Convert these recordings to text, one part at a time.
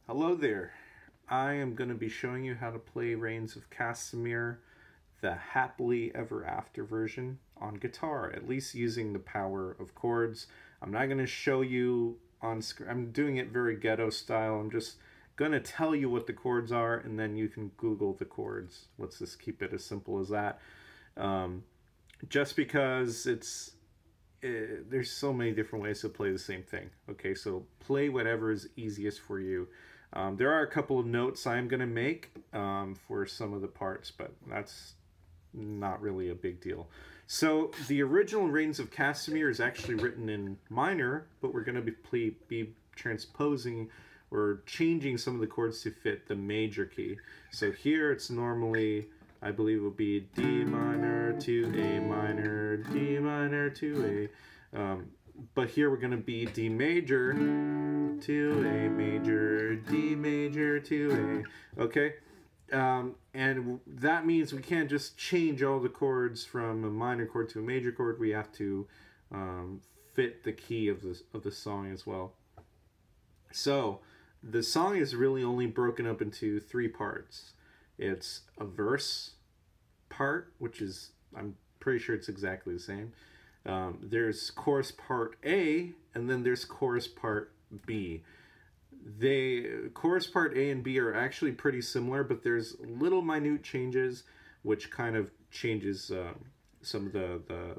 Hello there. I am going to be showing you how to play Rains of Castamere, the happily ever after version, on guitar, at least using the power of chords. I'm not going to show you on screen. I'm doing it very ghetto style. I'm just going to tell you what the chords are, and then you can Google the chords. Let's just keep it as simple as that. Just because there's so many different ways to play the same thing. Okay, so play whatever is easiest for you. There are a couple of notes I'm going to make for some of the parts, but that's not really a big deal. So the original Rains of Castamere is actually written in minor, but we're going to be transposing or changing some of the chords to fit the major key. So here it's normally, I believe it would be D minor to A minor, D minor to A. But here we're going to be D major to A major, D major to A. Okay? And that means we can't just change all the chords from a minor chord to a major chord. We have to fit the key of the song as well. So the song is really only broken up into three parts. It's a verse part, which is, I'm pretty sure it's exactly the same. There's chorus part A, and then there's chorus part B. Chorus part A and B are actually pretty similar, but there's little minute changes, which kind of changes some of the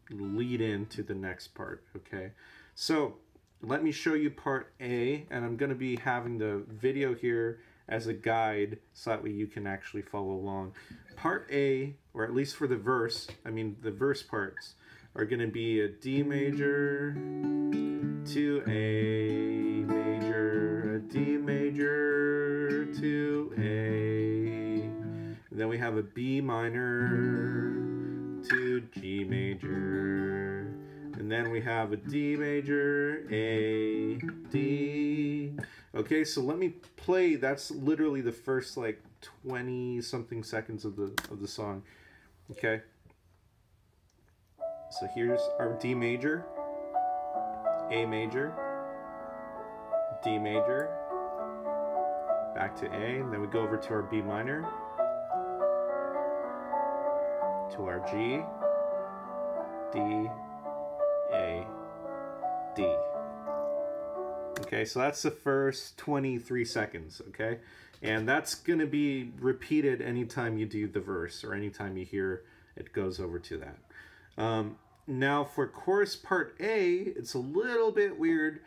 lead in to the next part, okay? So let me show you part A, and I'm going to be having the video here as a guide so that way you can actually follow along. Part A, or at least for the verse, the verse parts, are going to be a D major to A major, a D major to A. And then we have a B minor to G major. And then we have a D major, A, D. Okay, so let me play. That's literally the first like 20 something seconds of the song. Okay. So here's our D major, A major, D major, back to A, and then we go over to our B minor, to our G, D, A, D. Okay, so that's the first 23 seconds, okay? And that's going to be repeated anytime you do the verse or anytime you hear it goes over to that. Now for chorus part A, it's a little bit weird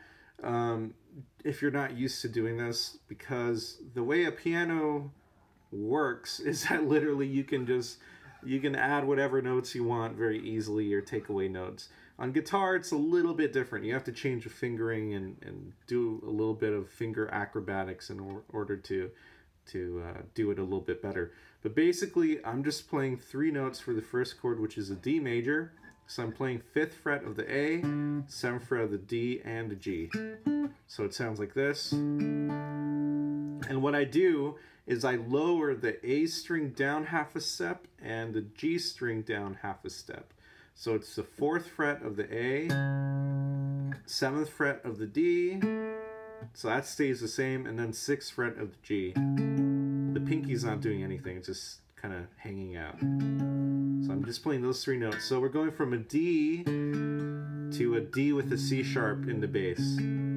if you're not used to doing this, because the way a piano works is that literally you can add whatever notes you want very easily or take away notes. On guitar, it's a little bit different. You have to change the fingering and do a little bit of finger acrobatics in order to do it a little bit better. But basically, I'm just playing three notes for the first chord, which is a D major. So I'm playing 5th fret of the A, 7th fret of the D, and the G. So it sounds like this. And what I do is I lower the A string down half a step and the G string down half a step. So it's the 4th fret of the A, 7th fret of the D, so that stays the same, and then 6th fret of the G. The pinky's not doing anything, it's just kind of hanging out. So I'm just playing those three notes. So we're going from a D to a D with a C sharp in the bass,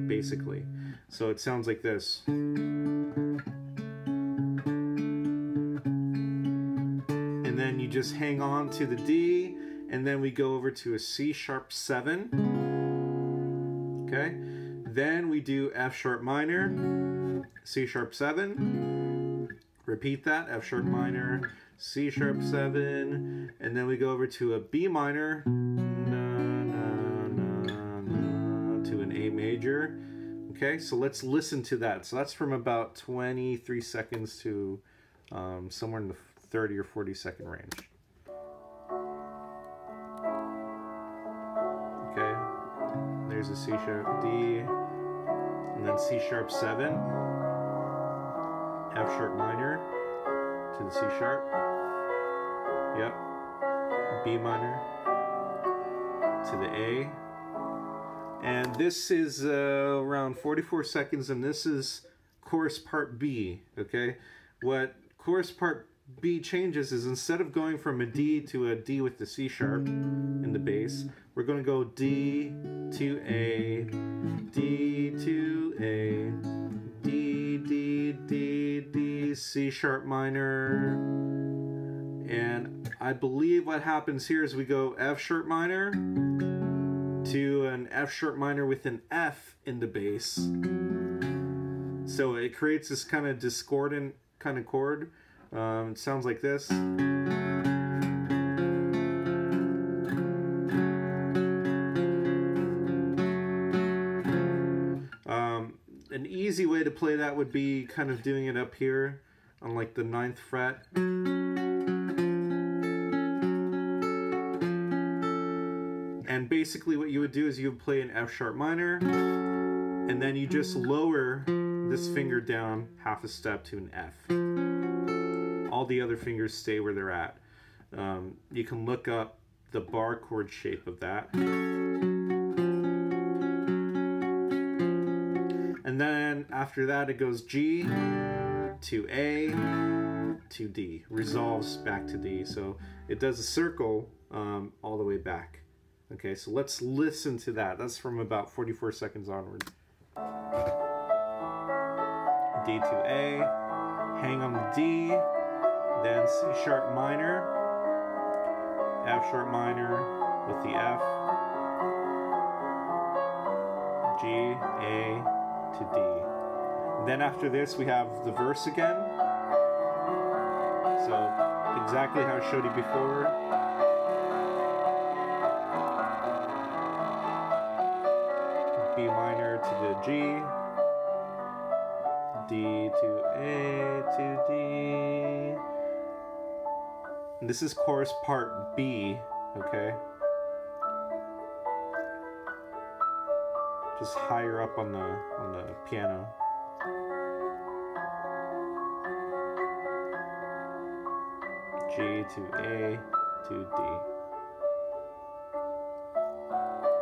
basically. So it sounds like this. And then you just hang on to the D, and then we go over to a C sharp 7. Okay? Then we do F sharp minor, C sharp 7. Repeat that, F sharp minor, C sharp 7, and then we go over to a B minor, to an A major. Okay, so let's listen to that. So that's from about 23 seconds to somewhere in the 30 or 40 second range. Okay, there's a C sharp D, and then C sharp 7. F sharp minor to the C sharp. Yep. B minor to the A. And this is around 44 seconds, and this is chorus part B, okay? What chorus part B changes is instead of going from a D to a D with the C sharp in the bass, we're going to go D to A, D to A, D, D, D, D, C sharp minor. And I believe what happens here is we go F sharp minor to an F sharp minor with an F in the bass. So it creates this kind of discordant kind of chord. It sounds like this. An easy way to play that would be kind of doing it up here on like the 9th fret. And basically what you would do is you would play an F sharp minor, and then you just lower this finger down half a step to an F. All the other fingers stay where they're at. You can look up the bar chord shape of that. And then after that it goes G to A to D. Resolves back to D. So it does a circle all the way back. Okay, so let's listen to that. That's from about 44 seconds onward. D to A, hang on the D, then C sharp minor, F sharp minor with the F, G, A to D. And then after this we have the verse again. So exactly how I showed you before. B minor to the G, D to A to D. And this is chorus part B, okay? Just higher up on the piano. G to A to D.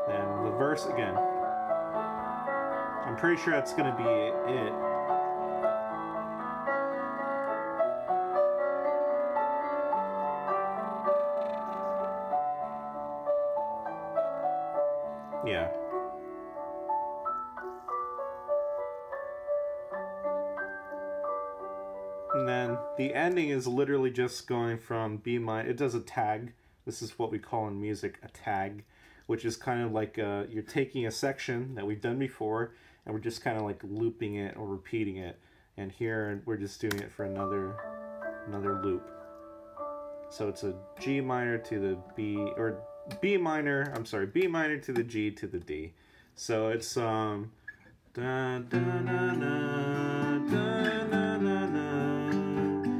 Then the verse again. I'm pretty sure that's going to be it. Yeah. And then the ending is literally just going from B minor. It does a tag. This is what we call in music a tag, which is kind of like you're taking a section that we've done before, and we're just kind of like looping it or repeating it. And here we're just doing it for another loop. So it's a G minor to the B, or B minor, I'm sorry, B minor to the G to the D. So it's da, da, na, na, da, na, na, na,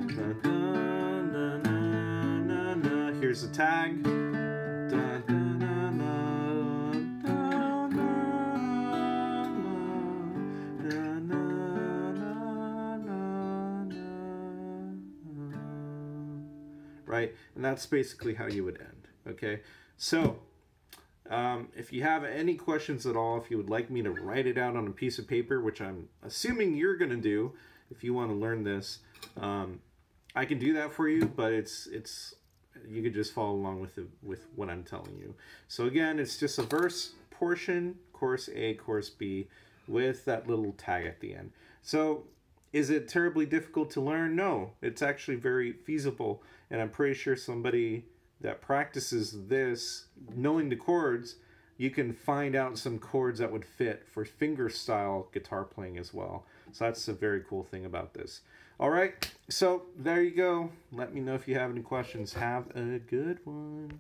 da, da, na, na, na, na. Here's the tag. Da, da, na, na, da, na, na, na, na, na, na. Right? And that's basically how you would end. Okay? So, if you have any questions at all, if you would like me to write it out on a piece of paper, which I'm assuming you're going to do if you want to learn this, I can do that for you, but it's you could just follow along with what I'm telling you. So again, it's just a verse portion, chorus A, chorus B, with that little tag at the end. So is it terribly difficult to learn? No, it's actually very feasible, and I'm pretty sure somebody that practices this, knowing the chords, you can find out some chords that would fit for finger-style guitar playing as well. So that's a very cool thing about this. All right, so there you go. Let me know if you have any questions. Have a good one.